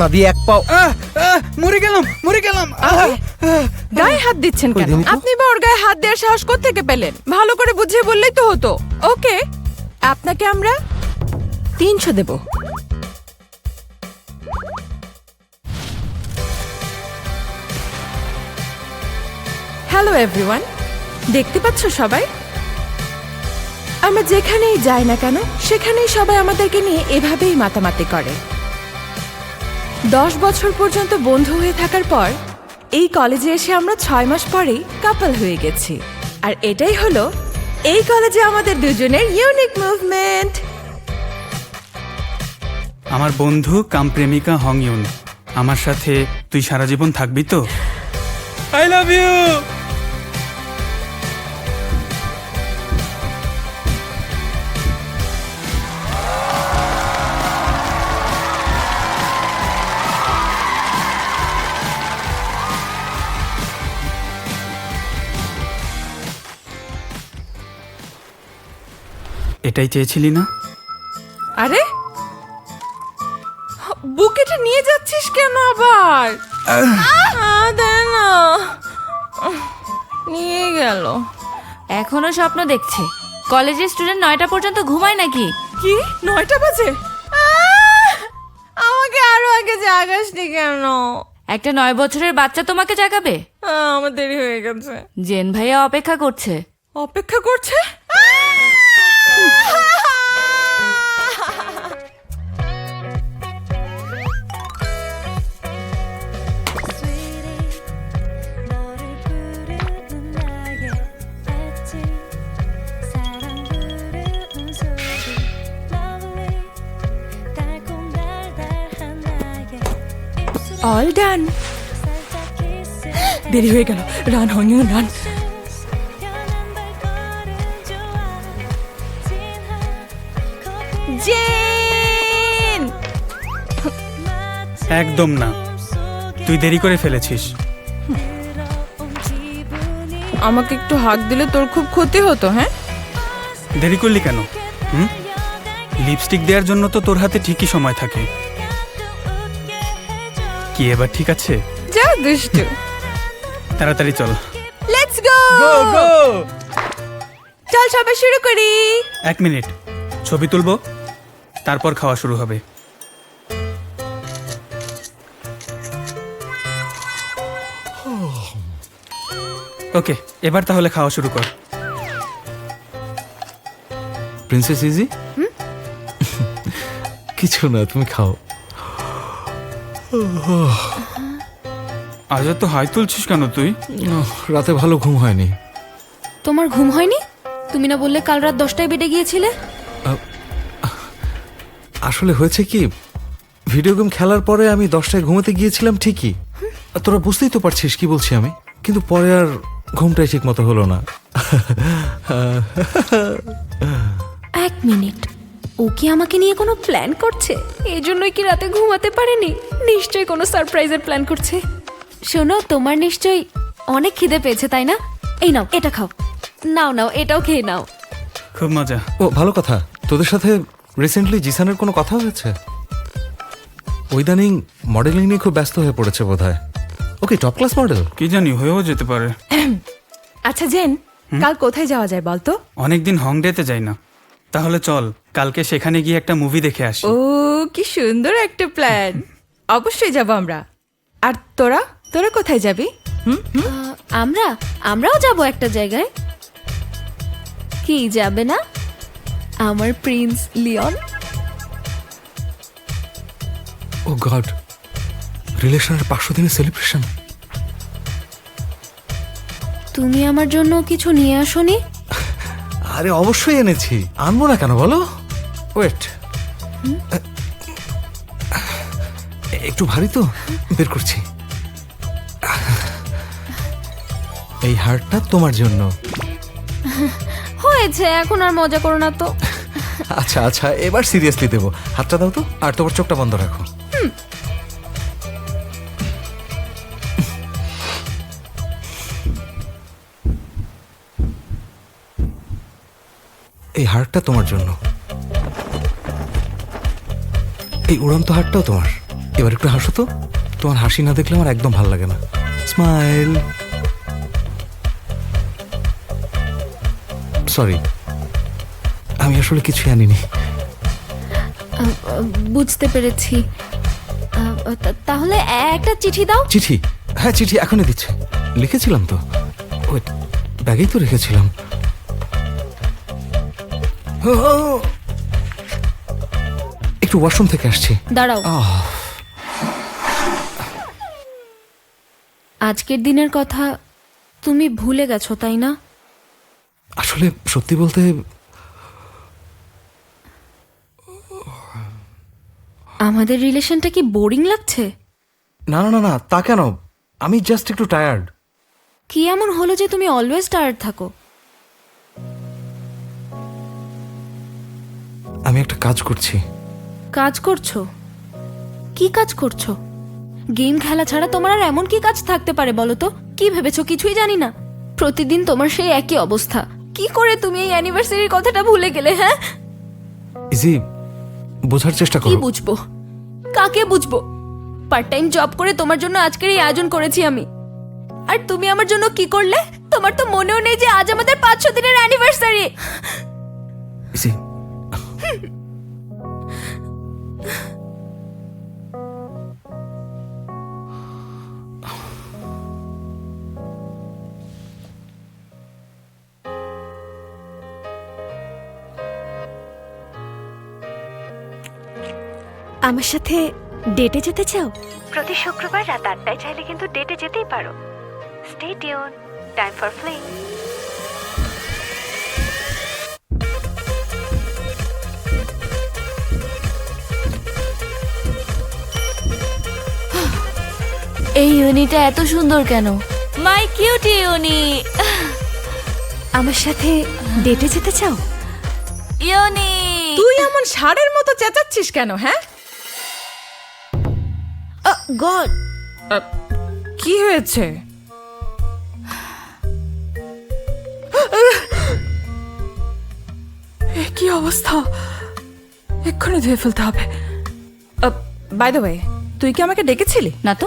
না দিয়ে এক পাও। মরে গেলাম। গায়ে হাত দিচ্ছেন কেন? আপনি বা ওর গায়ে হাত দেওয়ার সাহস কোত্থেকে পেলেন? ভালো করে বুঝিয়ে বললেই তো হতো। ওকে, আপনাকে আমরা 300 দেব। হ্যালো এভরিওয়ান, দেখতে পাচ্ছ সবাই? আমরা যেখানেই যাই না কেন সেখানেই সবাই আমাদেরকে নিয়ে এভাবেই মাতামাতি করে। 10 বছর পর্যন্ত বন্ধু হয়ে থাকার পর এই কলেজে এসে আমরা 6 মাস পরেই কাপল হয়ে গেছি। আর এটাই হলো এই কলেজে আমাদের দুজনের ইউনিক মুভমেন্ট। আমার বন্ধু কাম প্রেমিকা হং ইউন, আমার সাথে তুই সারা জীবন থাকবি তো? I love you. এটাই চেয়েছিলি না? আরে বুকেটা নিয়ে যাচ্ছিস কেন আবার? দে না, নিয়ে গেল। এখনো স্বপ্ন দেখছে। কলেজের স্টুডেন্ট 9টা পর্যন্ত ঘুমায় নাকি? কি 9টা বাজে? আমাকে আরো আগে জাগাসনি কেন? একটা 9 বছরের বাচ্চা তোমাকে জাগাবে? আমার দেরি হয়ে গেছে। জেন ভাইয়া অপেক্ষা করছে। অপেক্ষা করছে? All done. দেরি হয়ে গেল। রান হইনি, রান। জেন, একদম না, তুই দেরি করে ফেলেছিস। আমাকে একটু হাত দিলে তোর খুব ক্ষতি হতো। হ্যাঁ, দেরি করলি কেন? লিপস্টিক দেওয়ার জন্য তো তোর হাতে ঠিকই সময় থাকে। কি এবার ঠিক আছে? যা দুষ্টু। তাড়াতাড়ি চল। Let's go. চল সবাই শুরু করি। 1 মিনিট, ছবি তুলবো, তারপর খাওয়া শুরু হবে। ওকে, এবার তাহলে খাওয়া শুরু কর। Princess easy? কিছু না, তুমি খাও। আজ তো হাই তুলছিস কেন তুই? রাতে ভালো ঘুম হয়নি। তোমার ঘুম হয়নি? তুমি না বললে কাল রাত 10টায় বেডে গিয়েছিলে? আসলে হয়েছে কি, ভিডিও গেম খেলার পরে আমি 10টায় ঘুমাতে গিয়েছিলাম ঠিকই, তোরা বুঝতেই তো পারছিস কি বলছি আমি, কিন্তু পরে আর ঘুমটাই ঠিক মতো হলো না। 1 মিনিট, ও কি আমাকে নিয়ে কোনো প্ল্যান করছে? এই জন্যই কি রাতে ঘুমাতে পারেনি? নিশ্চয়ই কোনো সারপ্রাইজের প্ল্যান করছে। শোনো, তোমার নিশ্চয়ই অনেক খিদে পেয়েছে, তাই না? এই নাও, এটা খাও। নাও নাও, এটাও খেয়ে নাও। খুব মজা। ও ভালো কথা, তোদের সাথে রিসেন্টলি জিসানের কোনো কথা হয়েছে? ইদানিং মডেলিং নিয়ে খুব ব্যস্ত হয়ে পড়েছে বোধহয়। ওকে, টপ ক্লাস মডেল। কি জানি, হয়েও যেতে পারে। আচ্ছা জেন, কাল কোথায় যাওয়া যায় বলতো? অনেকদিন হংডেতে যাই না, তাহলে চল কালকে সেখানে গিয়ে একটা মুভি দেখে আসি। ও কি সুন্দর একটা প্ল্যান। অবশ্যই যাব আমরা। আর তোরা তোরা কোথায় যাবি? আমরাও যাব একটা জায়গায়। কি যাবে না? আমার প্রিন্স লিওন। ও গড, রিলেশনের 500 দিনের সেলিব্রেশন। তুমি আমার জন্য কিছু নিয়ে আসোনি? আরে অবশ্যই এনেছি, আনবো না কেন বলো? ওয়েট, একটু ভারী তো, বের করছি। এই হারটা তোমার জন্য। হয়েছে, এখন আর মজা করো না তো। আচ্ছা আচ্ছা, এবার সিরিয়াসলি দেবো। হাতটা দাও তো, আর তোমার চোখটা বন্ধ রাখো। এই হারটা তোমার জন্য। এই উড়ন্ত হারটাও তোমার। এবার একটু হাসো তো, তোমার হাসি না দেখলে আমার একদম ভালো লাগে না। স্মাইল। সরি, আমি আসলে কিছুই আনিনি। বুঝতে পেরেছি। তাহলে একটা চিঠি দাও। চিঠি? হ্যাঁ, চিঠি এখনই দিচ্ছি। লিখেছিলাম তো, ওই ব্যাগেই তো রেখেছিলাম। ও, একটু ওয়াশরুম থেকে আসছি। দাঁড়াও। আজকের দিনের কথা তুমি ভুলে গেছো, তাই না? আসলে সত্যি বলতে আমাদের রিলেশনটা কি বোরিং লাগছে? না না না না, তা কেন? আমি জাস্ট একটু টায়ার্ড। কি এমন হলো যে তুমি অলওয়েজ টায়ার্ড থাকো? আমি একটা কাজ করছি। কাজ করছো? কি কাজ করছো? গেম খেলা ছাড়া তোমার আর এমন কি কাজ থাকতে পারে বলো তো? কি ভেবেছো কিছুই জানি না? প্রতিদিন তোমার সেই একই অবস্থা। কি করে তুমি এই অ্যানিভার্সারির কথাটা ভুলে গেলে? হ্যাঁ, ইজি, বোঝার চেষ্টা কি করো। বুঝবো? কাকে বুঝবো? পার্ট টাইম জব করে তোমার জন্য আজকের এই আয়োজন করেছি আমি, আর তুমি আমার জন্য কি করলে? তোমার তো মনেও নেই যে আজ আমাদের 500 দিনের অ্যানিভার্সারি। ইজি, আমার সাথে ডেটে যেতে চাও? প্রতি শুক্রবার রাত 8টায় চাইলে কিন্তু ডেটে যেতেই পারো। Stay tune, time for fling. এই ইউনিটা এত সুন্দর কেন? মাই কিউট ইউনি। আমার সাথে ডেটে যেতে চাও? ইউনি, তুই এমন ষাঁড়ের মতো চেঁচাচ্ছিস কেন? হ্যাঁ, গড, কি হয়েছে? এ কি অবস্থা! এক্ষুনি ধুয়ে ফেলতে হবে। বাই দ্য ওয়ে, তুই কি আমাকে ডেকেছিলি? না তো,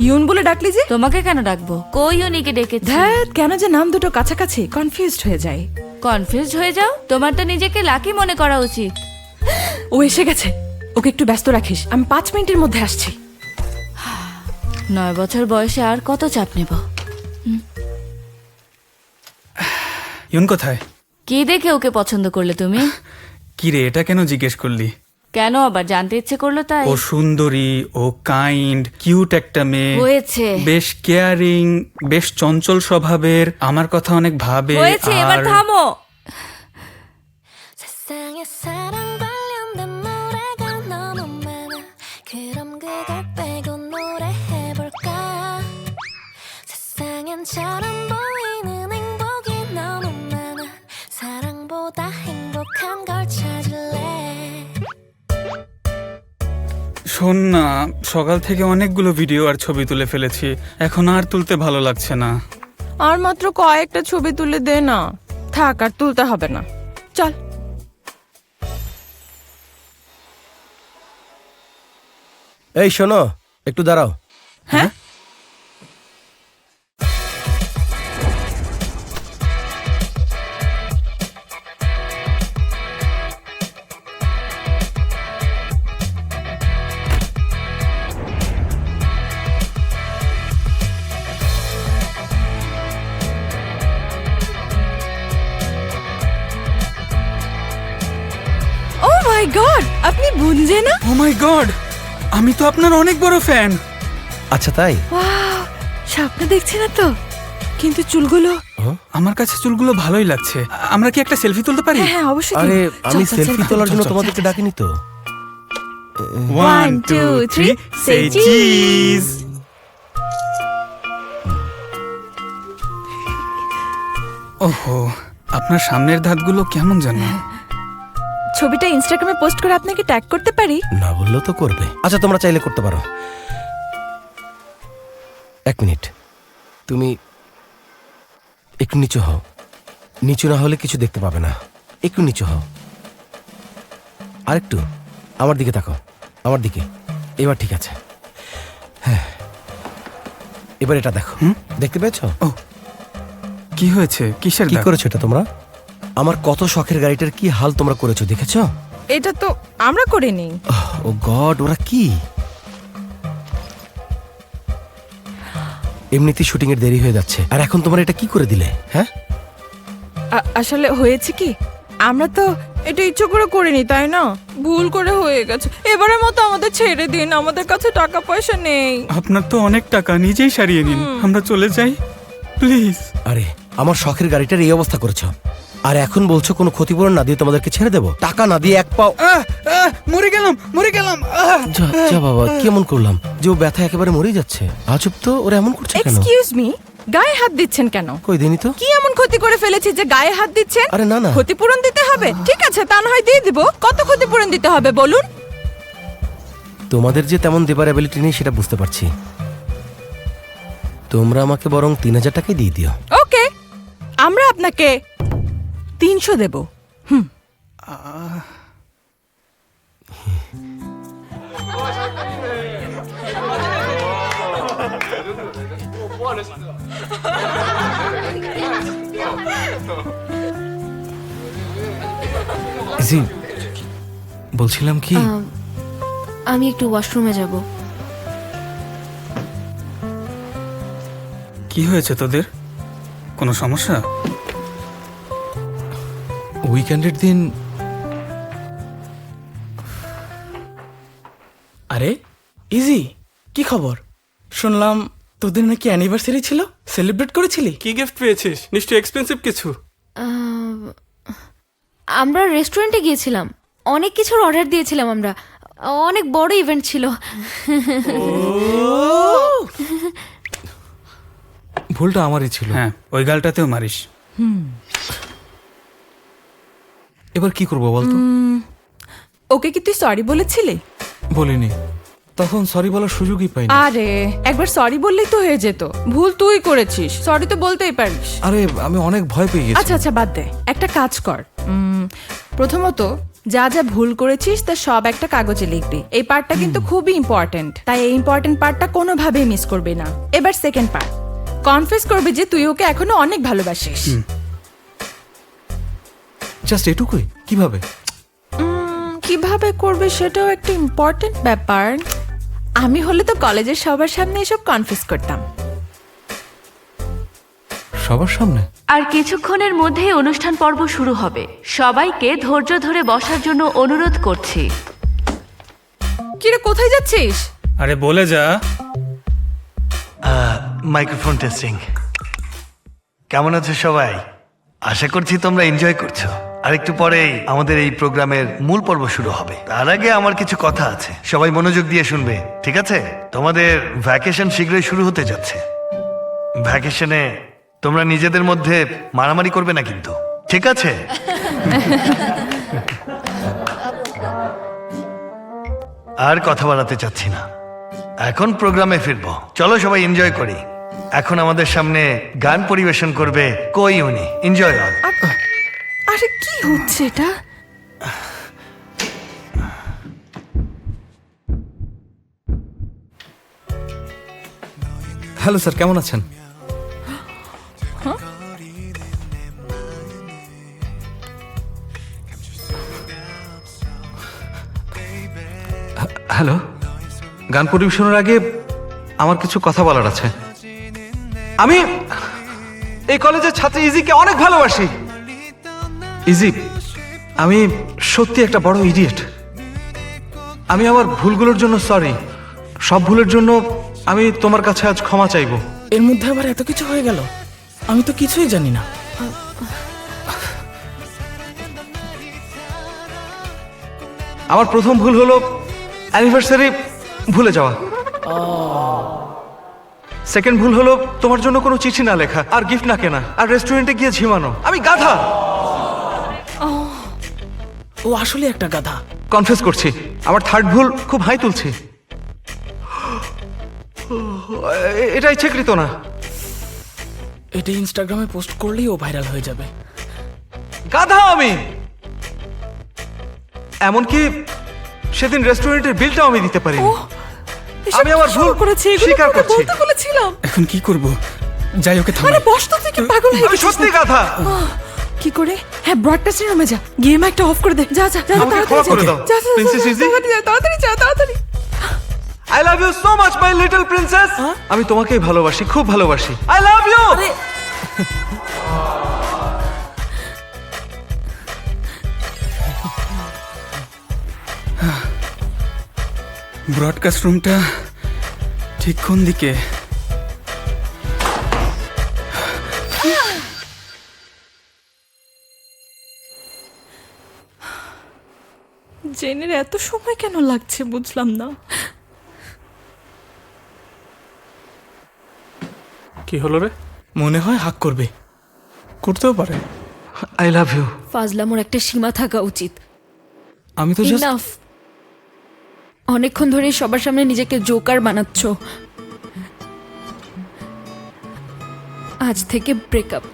ইউন বলে ডাকলি যে? তোমাকে কেন ডাকবো? কই ইউনিকে ডেকেছি? ধ্যাত, কেন যে নাম দুটো কাছাকাছি, কনফিউজড হয়ে যায়। কনফিউজ হয়ে যাও? তোমার তো নিজেকে লাকি মনে করা উচিত। ও এসে গেছে, ওকে একটু ব্যস্ত রাখিস, আমি 5 মিনিটের মধ্যে আসছি। 9 বছর বয়সে আর কত চাপ নেব? ইউন কোথায়? কি দেখে ওকে পছন্দ করলে তুমি? কি রে, এটা কেন জিজ্ঞেস করলি? কেন আবার জানতে ইচ্ছে করলো তাই? ও সুন্দরী, ও কাইন্ড, কিউট একটা মেয়ে, হয়েছে বেশ কেয়ারিং, বেশ চঞ্চল স্বভাবের, আমার কথা অনেক ভাবে। হয়েছে, এবার আর থামো। 세상에 사랑 관련된 노래가 너무 많아 그럼 그걸 빼고 노래해볼까 세상엔 처럼 보이는 행복이 너무 많아 사랑보다 행복한 걸 찾을래 শোন না, সকাল থেকে অনেকগুলো ভিডিও আর ছবি তুলে ফেলেছি, এখন আর তুলতে ভালো লাগছে না। আর মাত্র কয়েকটা ছবি তুলে দে না, থাক, আর তুলতে হবে না, চল। এই শোনো, একটু দাঁড়াও। হ্যাঁ, ও মাই গড, আপনি বুঝে না? ও মাই গড, আমি তো আপনার অনেক বড় ফ্যান। আচ্ছা তাই? ওয়াও, স্বপ্ন দেখছি না তো? কিন্তু চুলগুলো, আমার কাছে চুলগুলো ভালোই লাগছে। আমরা কি একটা সেলফি তুলতে পারি? হ্যাঁ হ্যাঁ অবশ্যই। আরে তুল। আমি চল, চল, সেলফি চল, তোলার জন্য চল, চল, তোমাদেরকে চল। ডাকিনি তো। 1 2 3 say cheese. ওহো, আপনার সামনের দাঁতগুলো কেমন জানো? ছবিটা ইনস্টাগ্রামে পোস্ট করে আপনাকে ট্যাগ করতে পারি? না বললেও তো করবে। আচ্ছা তোমরা চাইলে করতে পারো। 1 মিনিট, তুমি একটু নিচু হও। নিচু না হলে কিছু দেখতে পাবে না। একটু নিচু হও, আরেকটু। আমার দিকে তাকাও, আমার দিকে। এবার ঠিক আছে। এবার এটা দেখো, দেখতে পেয়েছো? কি হয়েছে? কিসের কি দাগ? করেছো এটা তোমরা? আমার কত শখের গাড়িটার কি হাল তোমরা করেছো, দেখেছো? এটা তো আমরা করিনি। ও গড, ওরা কি? এমনিতেই শুটিং এর দেরি হয়ে যাচ্ছে, আর এখন তোমরা এটা কি করে দিলে? হ্যাঁ, আসলে হয়েছে কি, আমরা তো এটা ইচ্ছে করে করিনি, তাই না? ভুল করে হয়ে গেছে। এবারের মতো আমাদের ছেড়ে দিন, আমাদের কাছে টাকা পয়সা নেই। আপনার তো অনেক টাকা, নিজেই সারিয়ে নিন, আমরা চলে যাই প্লিজ। আরে আমার শখের গাড়িটার এই অবস্থা করেছো, আর এখন বলছো কোনো ক্ষতিপূরণ না দিয়ে তোমাদেরকে ছেড়ে দেবো? টাকা না দিয়ে এক পাও। মরে গেলাম। যা যা বাবা, কেমন করলাম যে ও ব্যথা একেবারে মরেই যাচ্ছে। আজব তো, ওরা এমন করছে কেন? এক্সকিউজ মি, গায়ে হাত দিচ্ছেন কেন? কই দিনই তো। কি এমন ক্ষতি করে ফেলেছি যে গায়ে হাত দিচ্ছেন? আরে না না, ক্ষতিপূরণ দিতে হবে, ঠিক আছে, তা না হয় দিয়ে দিব। কত ক্ষতিপূরণ দিতে হবে বলুন? তোমাদের যে তেমন দেবার অ্যাবিলিটি নেই সেটা বুঝতে পারছি। তোমরা আমাকে বরং 3000 টাকাই দিয়ে দিও। ওকে, আমরা আপনাকে 300 দেব। জি, বলছিলাম কি, আমি একটু ওয়াশরুমে যাব। কি হয়েছে তোদের? কোনো সমস্যা? উইকেন্ডের দিন আরে ইজি, কি খবর? শুনলাম তোদের নাকি অ্যানিভার্সারি ছিল, সেলিব্রেট করেছিলি? কি গিফট পেয়েছিস? নিশ্চয়ই এক্সপেন্সিভ কিছু। আমরা রেস্টুরেন্টে গিয়েছিলাম, অনেক কিছুর অর্ডার দিয়েছিলাম আমরা, অনেক বড় ইভেন্ট ছিল। ভুলটা আমারই ছিল। হ্যাঁ, ওই গালটাতেও মারিস। এবার কি করবো বলতো? ওকে কি তুই সরি বলেছিলি? বলিনি, তখন সরি বলার সুযোগই পাইনি। আরে একবার সরি বললেই তো হয়ে যেত। ভুল তুই করেছিস, সরি তো বলতেই পারিস। আরে আমি অনেক ভয় পেয়ে গেছি। আচ্ছা আচ্ছা, বাদ দে, একটা কাজ কর। প্রথমত যা যা ভুল করেছিস তা সব একটা কাগজে লিখবি। এই পার্টটা কিন্তু খুবই ইম্পর্টেন্ট, তাই এই ইম্পর্টেন্ট পার্টটা কোনোভাবেই মিস করবি না। এবার সেকেন্ড পার্ট, কনফেস করবি যে তুই ওকে এখনো অনেক ভালোবাসিস। জাস্ট এটুকুই? কিভাবে? কিভাবে করবে সেটাও একটা ইম্পর্টেন্ট ব্যাপার। আমি হলে তো কলেজের সবার সামনে এসব কনফেস করতাম। সবার সামনে? আর কিছুক্ষণের মধ্যেই অনুষ্ঠান পর্ব শুরু হবে। সবাইকে ধৈর্য ধরে বসার জন্য অনুরোধ করছি। কিরে, কোথায় যাচ্ছিস? আরে বলে যা। Microphone testing. কেমন আছো সবাই? আশা করছি তোমরা এনজয় করছো। আর একটু পরেই আমাদের এই প্রোগ্রামের মূল পর্ব শুরু হবে। তার আগে আমার কিছু কথা আছে, সবাই মনোযোগ দিয়ে শুনবে, ঠিক আছে? তোমাদের ভ্যাকেশন শীঘ্রই শুরু হতে যাচ্ছে। ভ্যাকেশনে তোমরা নিজেদের মধ্যে মারামারি করবে না কিন্তু, ঠিক আছে? আর কথা বাড়াতে চাচ্ছি না, এখন প্রোগ্রামে ফিরবো। চলো সবাই এনজয় করি। এখন আমাদের সামনে গান পরিবেশন করবে কই উনি। Enjoy all. আরে কি হচ্ছে এটা? হ্যালো স্যার, কেমন আছেন? হ্যালো, গান পরিবেশনের আগে আমার কিছু কথা বলার আছে। আমি এই কলেজের ছাত্রী ইজিকে অনেক ভালোবাসি। ইজি, আমি সত্যি একটা বড় ইডিয়েট। আমি আমার ভুলগুলোর জন্য সরি। সব ভুলের জন্য আমি তোমার কাছে আজ ক্ষমা চাইবো। এর মধ্যে আবার এত কিছু হয়ে গেল, আমি তো কিছুই জানি না। আমার প্রথম ভুল হলো অ্যানিভার্সারি ভুলে যাওয়া। সেকেন্ড ভুল হলো তোমার জন্য কোনো চিঠি না লেখা আর গিফট না কেনা আর রেস্টুরেন্টে গিয়ে ঝিমানো। আমি গাধা। ও আসলে একটা গাধা। কনফেস করছি, আমার থার্ড ভুল খুব হাই তুলছি। এটা ইচ্ছাকৃত না। এটা ইনস্টাগ্রামে পোস্ট করলেই ও ভাইরাল হয়ে যাবে। গাধা আমি। এমনকি সেদিন রেস্টুরেন্টের বিলটাও আমি দিতে পারিনি। এসব আমি আমার কি শুরু ভুল করেছি এগুলো স্বীকার তোকে করছি। বলতে বলেছিলাম। এখন কি করব? যাই, ওকে থামাই। আরে বস তো, তুই কি পাগল হয়ে আমি গেছিস সত্যি নাকি? কথা কি করে? হ্যাঁ, ব্রডকাস্টিং রুমে যা, গিয়ে মাইকটা অফ করে দে। যা যা যা, আমাকে তাড়াতাড়ি ক্ষমা করে যা। দাও, যা, যা, যা, Princess যা, Izzy। তাড়াতাড়ি যা, তাড়াতাড়ি। I love you so much my little princess. আমি তোমাকেই ভালোবাসি, খুব ভালোবাসি। I love you. ব্রডকাস্ট রুমটা ঠিক কোন দিকে? জেনের এত সময় কেন লাগছে বুঝলাম না। কি হলো রে? মনে হয় হাক করবে, করতেও পারে। I love you. ফাজলামোর একটা সীমা থাকা উচিত। আমি তো জাস্ট ইনাফ। অনেকক্ষণ ধরে সবার সামনে নিজেকে জোকার বানাচ্ছ। আজ থেকে breakup.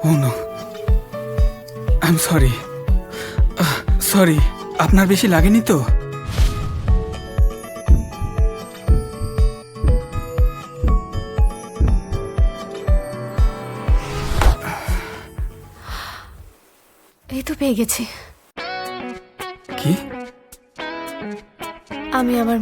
Oh no, I am sorry. Sorry, আপনার বেশি লাগেনি তো? এই তো পেয়ে গেছি। কি? আমি আমার